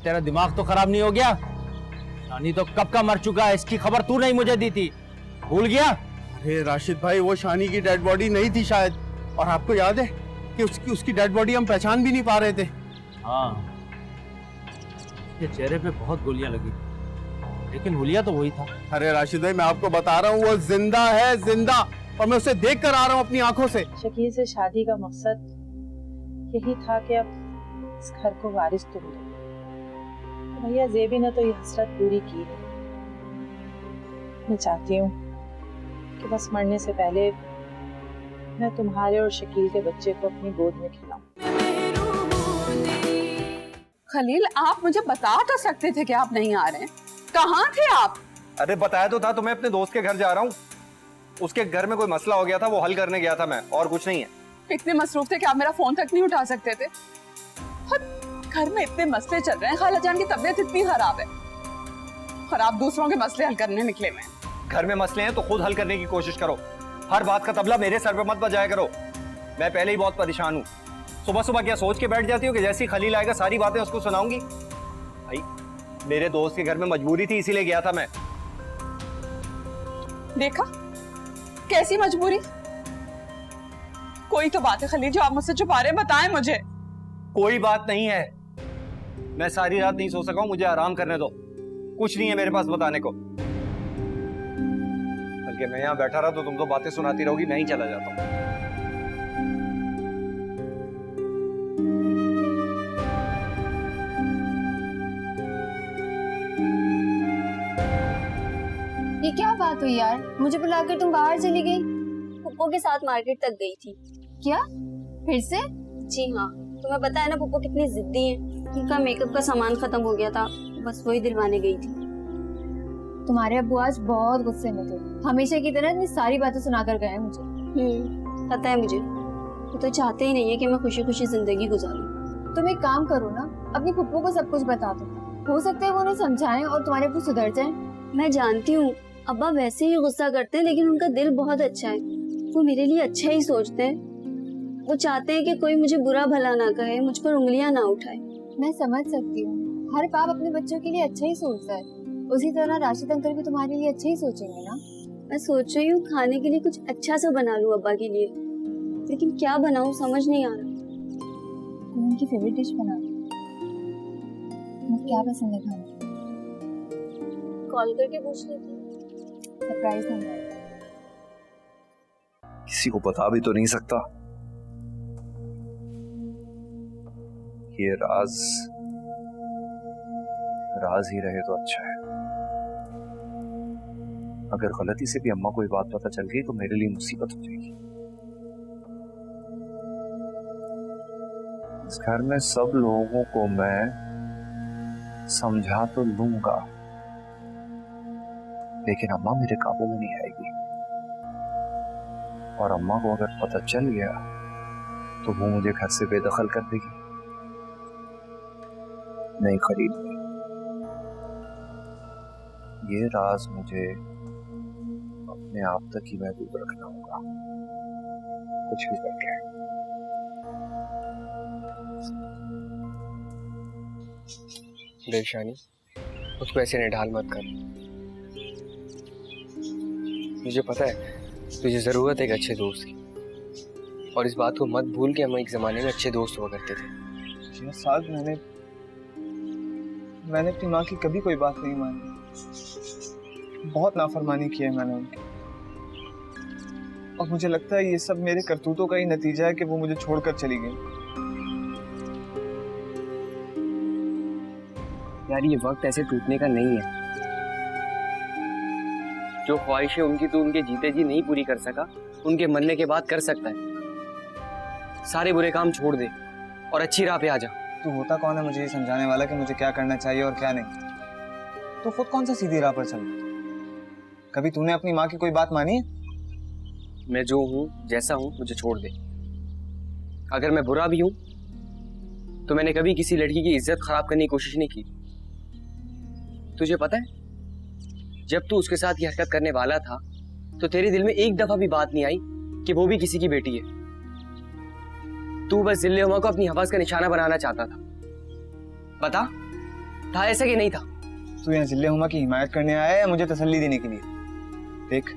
तेरा दिमाग तो खराब नहीं हो गया? शानी तो कब का मर चुका है, इसकी खबर तू नहीं मुझे दी थी, भूल गया? अरे राशिद भाई, वो शानी की डेड बॉडी नहीं थी शायद, और आपको याद है कि उसकी डेड बॉडी हम पहचान भी नहीं पा रहे थे। हाँ, उसके चेहरे पे बहुत गोलियां लगी, लेकिन हुलिया तो वही था। अरे राशिद भाई, मैं आपको बता रहा हूँ वो जिंदा है, जिंदा, और मैं उसे देख कर आ रहा हूँ अपनी आंखों से। शकील से शादी का मकसद यही था कि अब इस घर को वारिस तुम दो। तो भैया ज़ेबी ने तो ये हसरत पूरी की है। मैं चाहती हूँ कि बस मरने से पहले मैं तुम्हारे और शकील के बच्चे को अपनी गोद में खिलाऊं। खलील, आप मुझे बता तो सकते थे कि आप नहीं आ रहे हैं। कहाँ थे आप? अरे बताया तो था तुम्हें, अपने दोस्त के घर जा रहा हूँ। उसके घर में कोई मसला हो गया था, वो हल करने गया था मैं, और कुछ नहीं है। इतने मसरूफ थे कि आप मेरा फोन तक नहीं उठा सकते थे। और घर में इतने मसले चल रहे हैं, खाला जान की तबीयत इतनी खराब है, और आप दूसरों के मसले हल करने निकले हुए हैं। घर में मसले हैं तो खुद हल करने की कोशिश करो, हर बात का तबला मेरे सर पे मत बजाया करो। मैं पहले ही बहुत परेशान हूँ। सुबह सुबह क्या सोच के बैठ जाती हो कि जैसे ही खलील आएगा सारी बातें उसको सुनाऊंगी? भाई मेरे दोस्त के घर में मजबूरी थी, इसीलिए गया था मैं। देखा कैसी मजबूरी? कोई तो बात है खलील जो आप मुझसे छुपा रहे हैं, बताएं मुझे। कोई बात नहीं है, मैं सारी रात नहीं सो सका हूं, मुझे आराम करने दो। कुछ नहीं है मेरे पास बताने को, बल्कि मैं यहाँ बैठा रहा तो तुम तो बातें सुनाती रहोगी, मैं ही चला जाता हूँ। ये क्या बात हुई यार? मुझे बुलाकर तुम बाहर चली गई? पुप्पो के साथ मार्केट तक गई थी। क्या फिर से? जी हाँ, तुम्हें पता है ना पुप्पो कितनी जिद्दी है। उनका मेकअप का सामान खत्म हो गया था, बस वही दिलवाने गई थी। तुम्हारे अब्बू आज बहुत गुस्से में थे, हमेशा की तरह इतनी सारी बातें सुनाकर गए मुझे। पता है मुझे, वो तो चाहते ही नहीं है कि मैं खुशी खुशी जिंदगी गुजारूं। तुम एक काम करो ना, अपनी पुप्पो को सब कुछ बता दो, हो सकता है वो उन्हें समझाएं और तुम्हारे अब्बू सुधर जाएं। मैं जानती हूँ अब्बा वैसे ही गुस्सा करते हैं, लेकिन उनका दिल बहुत अच्छा है। वो मेरे लिए अच्छा ही सोचते हैं। वो चाहते हैं कि कोई मुझे बुरा भला ना कहे, मुझ पर उंगलियां ना उठाए। मैं समझ सकती हूँ, हर बाप अपने बच्चों के लिए अच्छा ही सोचता है। उसी तरह राशिद अंकल भी तुम्हारे लिए अच्छा ही सोचेंगे ना। मैं सोच रही हूँ खाने के लिए कुछ अच्छा सा बना लूँ अब्बा के लिए, लेकिन क्या बनाऊँ समझ नहीं आ रहा। तुम उनकी फेवरेट डिश बना दो। मुझे क्या पसंद है खाने? कॉल करके पूछ लेती हूँ। सरप्राइज नहीं, किसी को बता भी तो नहीं सकता। ये राज ही रहे तो अच्छा है। अगर गलती से भी अम्मा को ये बात पता चल गई तो मेरे लिए मुसीबत हो जाएगी। इस घर में सब लोगों को मैं समझा तो लूंगा, लेकिन अम्मा मेरे काबू में नहीं आएगी। और अम्मा को अगर पता चल गया तो वो मुझे घर से बेदखल कर देगी। नहीं खरीद, ये राज मुझे अपने आप तक ही महदूद रखना होगा, कुछ भी करके। देख शानी, उसको ऐसे निढाल मत कर। मुझे पता है तुझे जरूरत है एक अच्छे दोस्त की, और इस बात को मत भूल कि हम एक जमाने में अच्छे दोस्त हुआ करते थे। 6 साल मैंने अपनी माँ की कभी कोई बात नहीं मानी। बहुत नाफरमानी की है मैंने उनकी, और मुझे लगता है ये सब मेरे करतूतों का ही नतीजा है कि वो मुझे छोड़कर चली गई। यार ये वक्त ऐसे टूटने का नहीं है। जो ख्वाहिशें उनकी तू उनके जीते जी नहीं पूरी कर सका, उनके मरने के बाद कर सकता है। सारे बुरे काम छोड़ दे और अच्छी राह पे आ जा। तू होता कौन है मुझे ये समझाने वाला कि मुझे क्या करना चाहिए और क्या नहीं? तो खुद कौन सा सीधी राह पर चल रहा? कभी तूने अपनी माँ की कोई बात मानी है? मैं जो हूँ जैसा हूँ मुझे छोड़ दे। अगर मैं बुरा भी हूँ तो मैंने कभी किसी लड़की की इज्जत खराब करने की कोशिश नहीं की। तुझे पता है जब तू उसके साथ ये हरकत करने वाला था तो तेरे दिल में एक दफा भी बात नहीं आई कि वो भी किसी की बेटी है। तू बस जिल्ले उमा को अपनी हवस का निशाना बनाना चाहता था। बता था ऐसा कि नहीं था? तू यहाँ जिले हुमा की हिमायत करने आया है या मुझे तसल्ली देने के लिए? देख,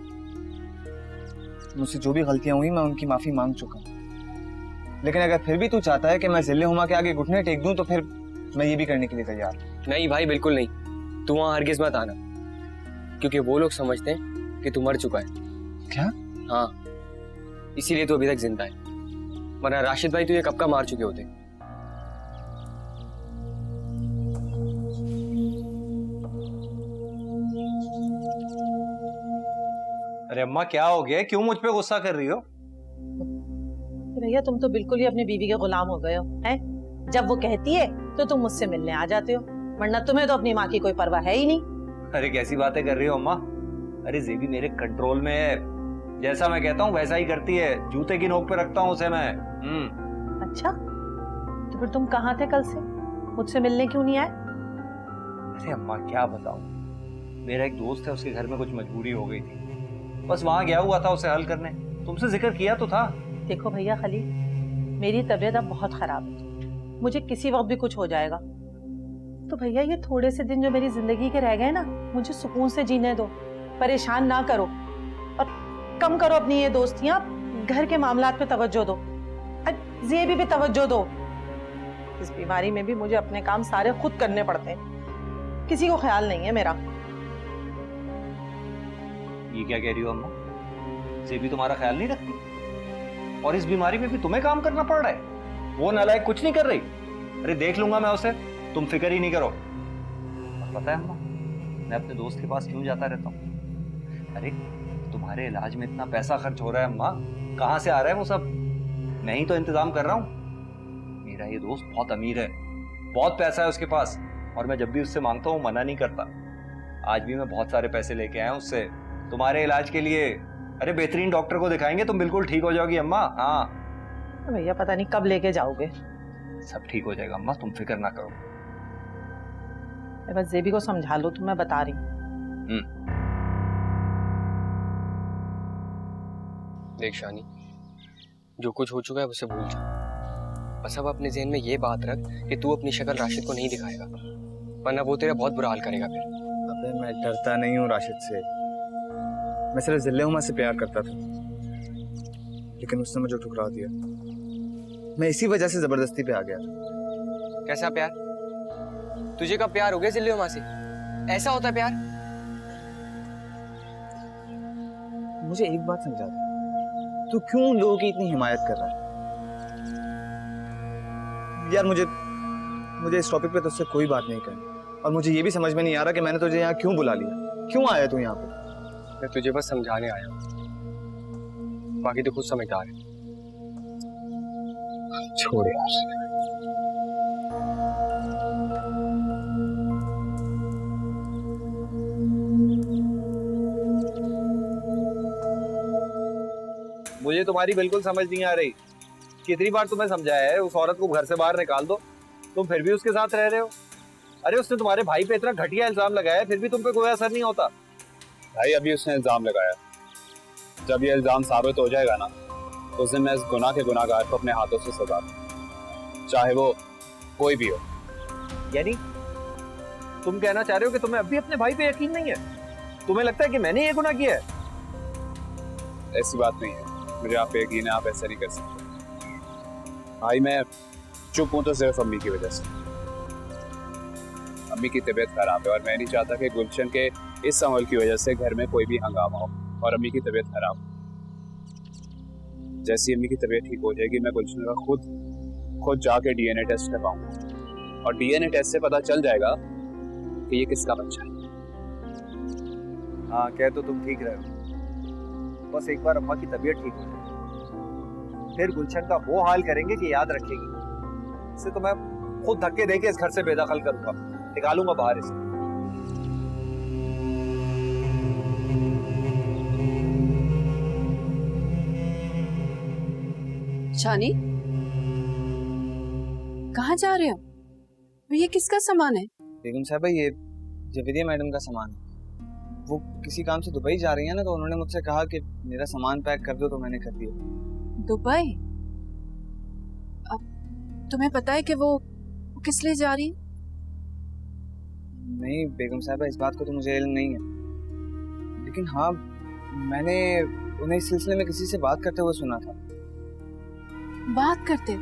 मुझसे जो भी गलतियां हुई मैं उनकी माफी मांग चुका हूँ, लेकिन अगर फिर भी तू चाहता है कि मैं जिले हुमा के आगे घुटने टेक दूं तो फिर मैं ये भी करने के लिए तैयार हूँ। नहीं भाई, बिल्कुल नहीं। तू वहां हरगिज मत आना, क्योंकि वो लोग समझते हैं कि तू मर चुका है। क्या? हाँ, इसीलिए तू अभी तक जिंदा है, वरना राशिद भाई तुझे कब का मार चुके होते। अरे अम्मा क्या हो गया? क्यों मुझ पे गुस्सा कर रही हो? भैया तुम तो बिल्कुल ही अपनी बीवी के गुलाम हो गए हो, हैं? जब वो कहती है तो तुम मुझसे मिलने आ जाते हो, वरना तुम्हें तो अपनी माँ की कोई परवाह है ही नहीं। अरे कैसी बातें कर रही हो अम्मा? अरे जेबी मेरे कंट्रोल में है, जैसा मैं कहता हूँ वैसा ही करती है, जूते की नोक पे रखता हूँ उसे मैं। अच्छा, तो फिर तुम कहाँ थे कल से? मुझसे मिलने क्यों नहीं आए? अरे अम्मा क्या बताऊँ, मेरा एक दोस्त है, उसके घर में कुछ मजबूरी हो गई थी, बस वहां गया हुआ था उसे हल करने। तुमसे जिक्र किया तो था। देखो भैया खलील, मेरी तबीयत अब बहुत खराब है, मुझे किसी वक्त भी कुछ हो जाएगा। तो भैया ये थोड़े से दिन जो मेरी जिंदगी के रह गए ना, मुझे सुकून से जीने दो, परेशान ना करो, और कम करो अपनी ये दोस्तियां, घर के मामलात पे तवज्जो दो, जेबी पे तवज्जो दो। इस बीमारी में भी मुझे अपने काम सारे खुद करने पड़ते हैं, किसी को ख्याल नहीं है मेरा। ये क्या कह रही हो अम्मा? जेबी तुम्हारा ख्याल नहीं रखती, और इस बीमारी में भी तुम्हें काम करना पड़ रहा है? वो नालायक कुछ नहीं कर रही। अरे देख लूंगा मैं उसे, तुम फिक्र ही नहीं करो। और पता है अम्मा, मैं अपने दोस्त के पास क्यों जाता रहता हूँ? अरे तुम्हारे इलाज में इतना पैसा खर्च हो रहा है अम्मा, कहाँ से आ रहा है वो सब? मैं ही तो इंतजाम कर रहा हूँ। मेरा ये दोस्त बहुत अमीर है, बहुत पैसा है उसके पास, और मैं जब भी उससे मांगता हूँ मना नहीं करता। आज भी मैं बहुत सारे पैसे लेके आया हूँ उससे तुम्हारे इलाज के लिए। अरे बेहतरीन डॉक्टर को दिखाएंगे, तुम बिल्कुल ठीक हो जाओगी अम्मा। हाँ भैया पता नहीं कब लेके जाओगे। सब ठीक हो जाएगा अम्मा, तुम फिक्र ना करो। बस जेबी को समझा लो, तो मैं बता रही हूँ। देख शानी, जो कुछ हो चुका है उसे भूल जा, बस अब अपने ज़हन में ये बात रख कि तू अपनी शक्ल राशिद को नहीं दिखाएगा, वरना वो तेरा बहुत बुरा हाल करेगा फिर। अबे मैं डरता नहीं हूँ राशिद से, मैं सिर्फ जिले हुमा से प्यार करता था, लेकिन उसने मुझे ठुकरा दिया। मैं इसी वजह से जबरदस्ती पे आ गया। कैसा प्यार? तुझे कब प्यार हो गया जिले हुमा से? ऐसा होता है प्यार? मुझे एक बात समझा दे, तू क्यों उन लोगों की इतनी हिमायत कर रहा है? यार मुझे इस टॉपिक पे तुझसे कोई बात नहीं करनी, और मुझे ये भी समझ में नहीं आ रहा कि मैंने तुझे यहाँ क्यों बुला लिया। क्यों आया तू यहाँ पे? मैं तुझे बस समझाने आया हूँ, बाकी तो खुद समझदार है। छोड़ यार। मुझे तुम्हारी बिल्कुल समझ नहीं आ रही। कितनी बार तुम्हें समझाया है उस औरत को घर से बाहर निकाल दो, तुम फिर भी उसके साथ रह रहे हो। अरे उसने तुम्हारे भाई पे इतना घटिया इल्जाम लगाया, फिर भी तुम पे कोई असर नहीं होता। भाई अभी उसने इल्जाम लगाया, जब ये इल्जाम साबित हो जाएगा ना, तो उस दिन मैं इस गुनाह के गुनाहगार को अपने हाथों से सजा दूं, चाहे वो कोई भी हो। यानी तुम कहना चाह रहे हो कि तुम्हें अभी अपने भाई पे यकीन नहीं है? तुम्हें लगता है कि मैंने ये गुनाह किया है? ऐसी बात नहीं है, मुझे आप पे यकीन है, आप ऐसा नहीं कर सकते। भाई मैं चुप हूं तो सिर्फ अम्मी की वजह से। अम्मी की तबीयत खराब है और मैं नहीं चाहता कि गुलशन के इस अमल की वजह से घर में कोई भी हंगामा हो और अम्मी की तबीयत खराब हो। जैसी अम्मी की तबीयत ठीक हो जाएगी, मैं गुलशन का खुद जाके डीएनए टेस्ट करवाऊंगा, और डीएनए टेस्ट से पता चल जाएगा कि ये किसका बच्चा है। हाँ कह तो तुम ठीक रहे हो, बस एक बार अम्मा की तबीयत ठीक हो जाए, फिर गुलशन का वो हाल करेंगे कि याद रखेगी। इससे तो मैं खुद धक्के देके इस घर से बेदखल करूंगा, निकालूंगा बाहर इसे। शानी, कहाँ जा रहे हो? ये किसका सामान है? बेगम साहबा ये जवेदिया मैडम का सामान है। वो किसी काम से दुबई जा रही है ना, तो उन्होंने मुझसे कहा कि मेरा सामान पैक कर दो, तो मैंने कर दिया। दुबई? अब तुम्हें पता है कि वो किस लिए जा रही है? नहीं बेगम साहबा, इस बात को तो मुझे इल्म नहीं है, लेकिन हाँ मैंने उन्हें इस सिलसिले में किसी से बात करते हुए सुना था। बात करते?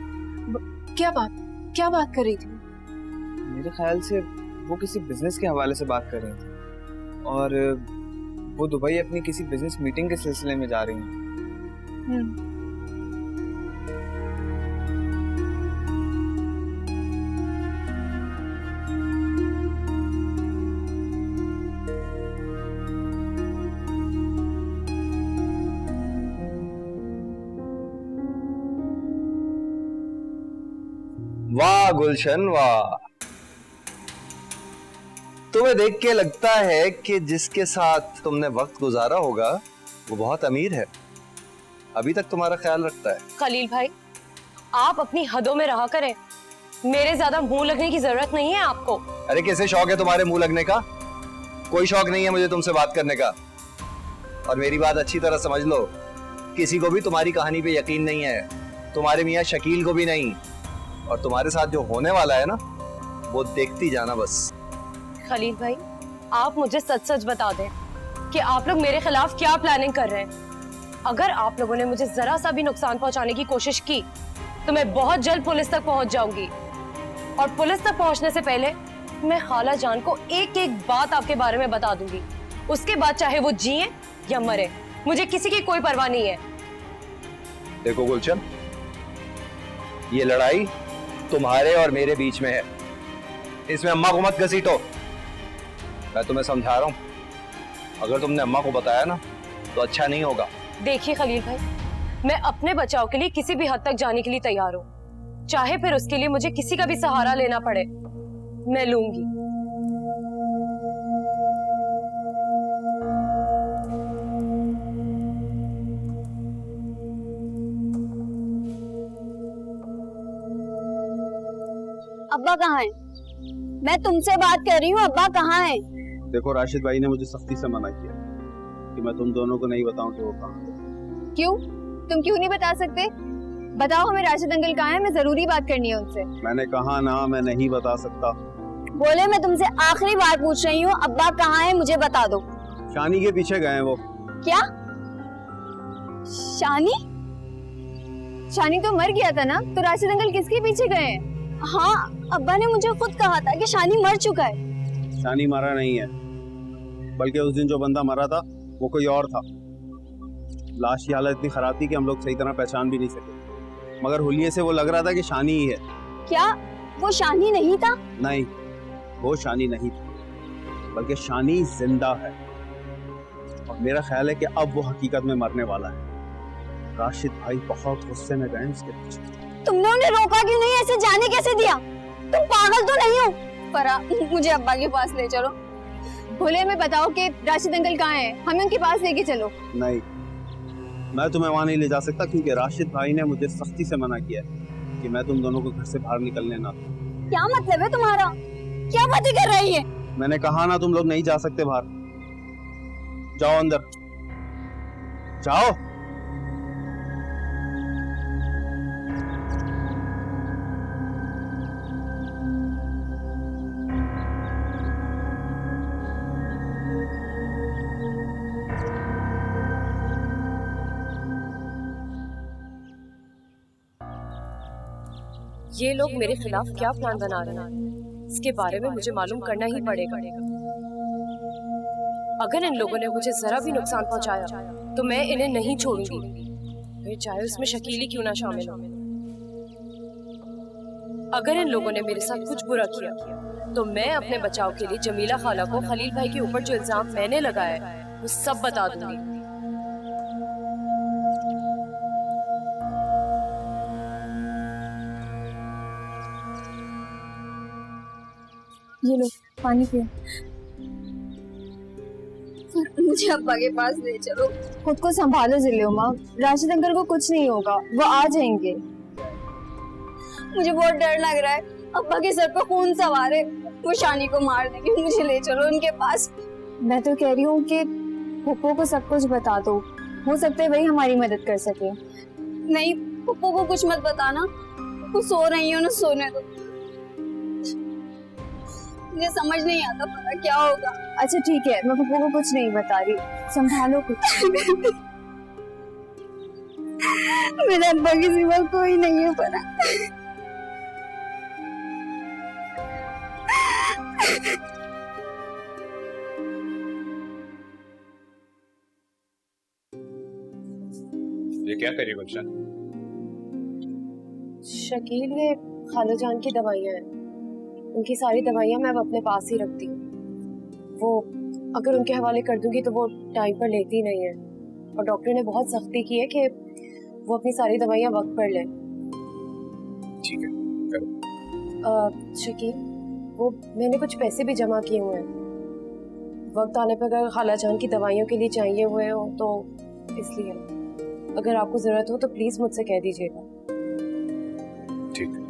क्या बात कर रही थी? मेरे ख्याल से वो किसी बिजनेस के हवाले से बात कर रही थी और वो दुबई अपनी किसी बिजनेस मीटिंग के सिलसिले में जा रही हैं। वाह गुलशन वाह, तुम्हें देख के लगता है कि जिसके साथ तुमने वक्त गुजारा होगा वो बहुत अमीर है, अभी तक तुम्हारा ख्याल रखता है। खलील भाई, आप अपनी हदों में रहा करें, मेरे ज्यादा मुंह लगने की जरूरत नहीं है आपको। अरे कैसे शौक है तुम्हारे मुंह लगने का? कोई शौक नहीं है मुझे तुमसे बात करने का। और मेरी बात अच्छी तरह समझ लो, किसी को भी तुम्हारी कहानी पे यकीन नहीं है, तुम्हारे मियाँ शकील को भी नहीं, और तुम्हारे साथ जो होने वाला है ना वो देखती जाना बस। खलील भाई, आप मुझे सच सच बता दें कि आप लोग मेरे खिलाफ क्या प्लानिंग कर रहे हैं। अगर आप लोगों ने मुझे जरा सा भी नुकसान पहुंचाने की कोशिश की तो मैं बहुत जल्द पुलिस तक पहुंच जाऊंगी, और पुलिस तक पहुंचने से पहले मैं खाला जान को एक एक बात आपके बारे में बता दूंगी। उसके बाद चाहे वो जिए या मरे, मुझे किसी की कोई परवाह नहीं है। देखो गुलशन, ये लड़ाई तुम्हारे और मेरे बीच में है, इसमें अम्मा को मत घसीटो। मैं तुम्हें समझा रहा हूं, अगर तुमने अम्मा को बताया ना तो अच्छा नहीं होगा। देखिए खलील भाई, मैं अपने बचाव के लिए किसी भी हद तक जाने के लिए तैयार हूँ, चाहे फिर उसके लिए मुझे किसी का भी सहारा लेना पड़े, मैं लूंगी। अब्बा कहाँ है? मैं तुमसे बात कर रही हूँ, अब्बा कहाँ है? देखो राशिद भाई ने मुझे सख्ती से मना किया कि मैं तुम दोनों को नहीं बताऊं कि वो कहाँ है। क्यों? तुम क्यों नहीं बता सकते? बताओ हमें राशिद अंकल कहाँ है, हमें जरूरी बात करनी है उनसे। मैंने कहा ना मैं नहीं बता सकता। बोले मैं तुमसे आखिरी बार पूछ रही हूँ, अब्बा कहाँ है मुझे बता दो। शानी के पीछे गए हैं वो। क्या? शानी? शानी तो मर गया था ना, तो राशिद अंकल किसके पीछे गए हैं? हाँ, अब्बा ने मुझे खुद कहा था कि शानी मर चुका है। शानी मरा नहीं है, बल्कि उस दिन जो बंदा मरा था वो कोई और था। लाश की हालत इतनी खराब थी कि हम लोग सही तरह पहचान भी नहीं सके, मगर हुलिये से वो लग रहा था कि शानी ही है। क्या वो शानी नहीं था? नहीं, वो शानी नहीं थी, बल्कि शानी जिंदा है, और मेरा ख्याल है कि अब वो हकीकत में मरने वाला है। राशिद भाई बहुत गुस्से में गए उसके पीछे। तुमने उन्हें रोका क्यों नहीं? ऐसे जाने कैसे दिया? तुम पागल तो नहीं हो? फरा, मुझे अब्बा के पास ले चलो। भोले में बताओ कि राशिद अंकल कहाँ हैं, हमें उनके पास लेके चलो। नहीं, मैं तुम्हें वहां नहीं ले जा सकता, क्योंकि राशिद भाई ने मुझे सख्ती से मना किया है कि मैं तुम दोनों को घर से बाहर निकलने ना दूं। क्या मतलब है तुम्हारा? क्या बातें कर रही है? मैंने कहा ना तुम लोग नहीं जा सकते बाहर। जाओ अंदर, जाओ। ये लोग मेरे खिलाफ क्या प्लान बना रहे हैं, इसके बारे में मुझे मालूम करना ही पड़ेगा। अगर इन लोगों ने मुझे जरा भी नुकसान पहुंचाया तो मैं इन्हें नहीं छोड़ूंगी, फिर चाहे उसमें शकीली क्यों ना शामिल हो। अगर इन लोगों ने मेरे साथ कुछ बुरा किया तो मैं अपने बचाव के लिए जमीला खाला को खलील भाई के ऊपर जो इल्जाम मैंने लगाया है वो सब बता दूंगी। ये लो पानी पियो। मुझे अब्बा के पास ले चलो। खुद को संभालो जिले माँ, राशिद अंकल को कुछ नहीं होगा, वो आ जाएंगे। मुझे बहुत डर लग रहा है, अब्बा के सर पर खून सवार है, वो शानी को मार देंगे। मुझे ले चलो उनके पास। मैं तो कह रही हूँ कि पप्पू को सब कुछ बता दो, हो सकता है वही हमारी मदद कर सके। नहीं, पप्पू को कुछ मत बताना, वो सो रही है, उन्हें सोने दो। मुझे समझ नहीं आता पता क्या होगा। अच्छा ठीक है, मैं पप्पू को कुछ नहीं बता रही, संभालो कुछ। मेरे अब्बा के सिवा कोई नहीं है परा। ये क्या करी गुलशन? शकील, ये खाला जान की दवाइयाँ हैं, उनकी सारी दवाइयाँ मैं अब अपने पास ही रखती हूँ। वो अगर उनके हवाले कर दूंगी तो वो टाइम पर लेती नहीं है, और डॉक्टर ने बहुत सख्ती की है कि वो अपनी सारी दवाइयाँ वक्त पर लें। ठीक है, करो। शकील, वो मैंने कुछ पैसे भी जमा किए हुए हैं, वक्त आने पर अगर खाला जान की दवाइयों के लिए चाहिए हुए हो तो इसलिए अगर आपको जरूरत हो तो प्लीज मुझसे कह दीजिएगा। ठीक है।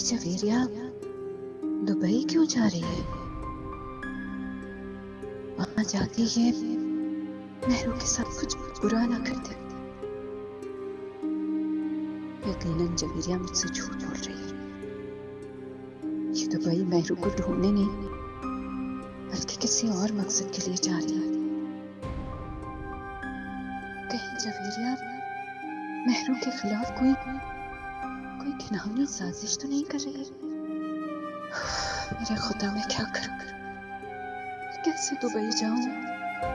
जवेरिया दुबई क्यों जा रही है? वहां जाके ये मेहरू के साथ कुछ बुरा ना कर दे। यकीनन जवेरिया मुझसे झूठ बोल रही है। ये दुबई मेहरू को ढूंढने नहीं बल्कि किसी और मकसद के लिए जा रही है। कहीं जवेरिया मेहरू के खिलाफ कोई घिनौनी साजिश तो नहीं कर रही है? मेरे खुदा, मैं क्या करूं? कैसे दुबई जाऊं?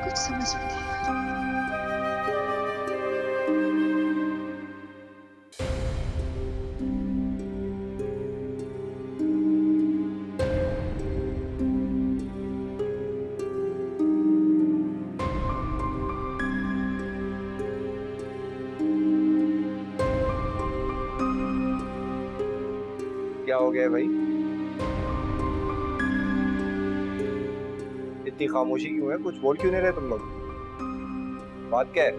कुछ समझ में नहीं आ रहा। क्या हो गया भाई? इतनी खामोशी क्यों है? कुछ बोल क्यों नहीं रहे तुम लोग? बात क्या है?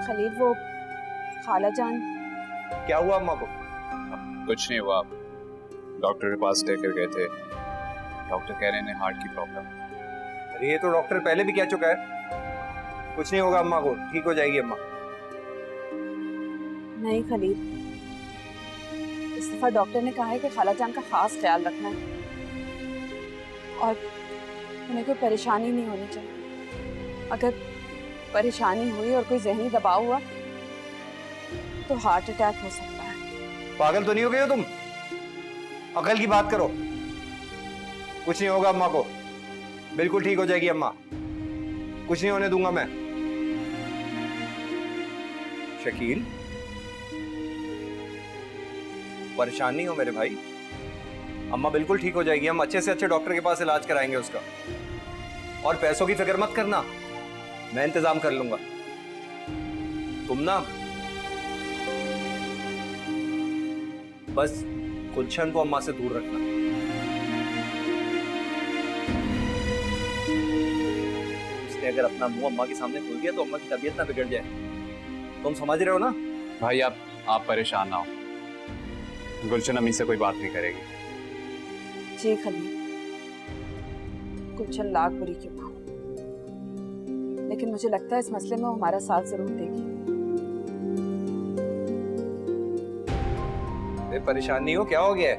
खलील, वो खाला जान। क्या हुआ अम्मा को? कुछ नहीं हुआ, डॉक्टर के पास लेकर गए थे। डॉक्टर कह रहे हैं हार्ट की प्रॉब्लम। अरे ये तो डॉक्टर पहले भी कह चुका है, कुछ नहीं होगा अम्मा को, ठीक हो जाएगी अम्मा। नहीं खलील, इस दफा डॉक्टर ने कहा है कि खाला जान का खास ख्याल रखना है और उन्हें कोई परेशानी नहीं होनी चाहिए। अगर परेशानी हुई और कोई जहनी दबाव हुआ तो हार्ट अटैक हो सकता है। पागल तो नहीं हो गए हो तुम? अकल की बात करो। कुछ नहीं होगा अम्मा को, बिल्कुल ठीक हो जाएगी अम्मा, कुछ नहीं होने दूंगा मैं। शकील, परेशान नहीं हो मेरे भाई, अम्मा बिल्कुल ठीक हो जाएगी। हम अच्छे से अच्छे डॉक्टर के पास इलाज कराएंगे उसका, और पैसों की फिक्र मत करना, मैं इंतजाम कर लूंगा। तुम ना बस गुलशन को अम्मा से दूर रखना। उसने अगर अपना मुंह अम्मा के सामने खोल दिया तो अम्मा की तबीयत ना बिगड़ जाए। तुम समझ रहे हो ना? भाई आप परेशान ना हो, गुलशन अम्मी से कोई बात नहीं करेगी। जी खलील, गुलशन लाख बुरी क्यों ना हो, लेकिन मुझे लगता है इस मसले में वो हमारा साथ जरूर देगी। परेशान नहीं हो? क्या हो गया है?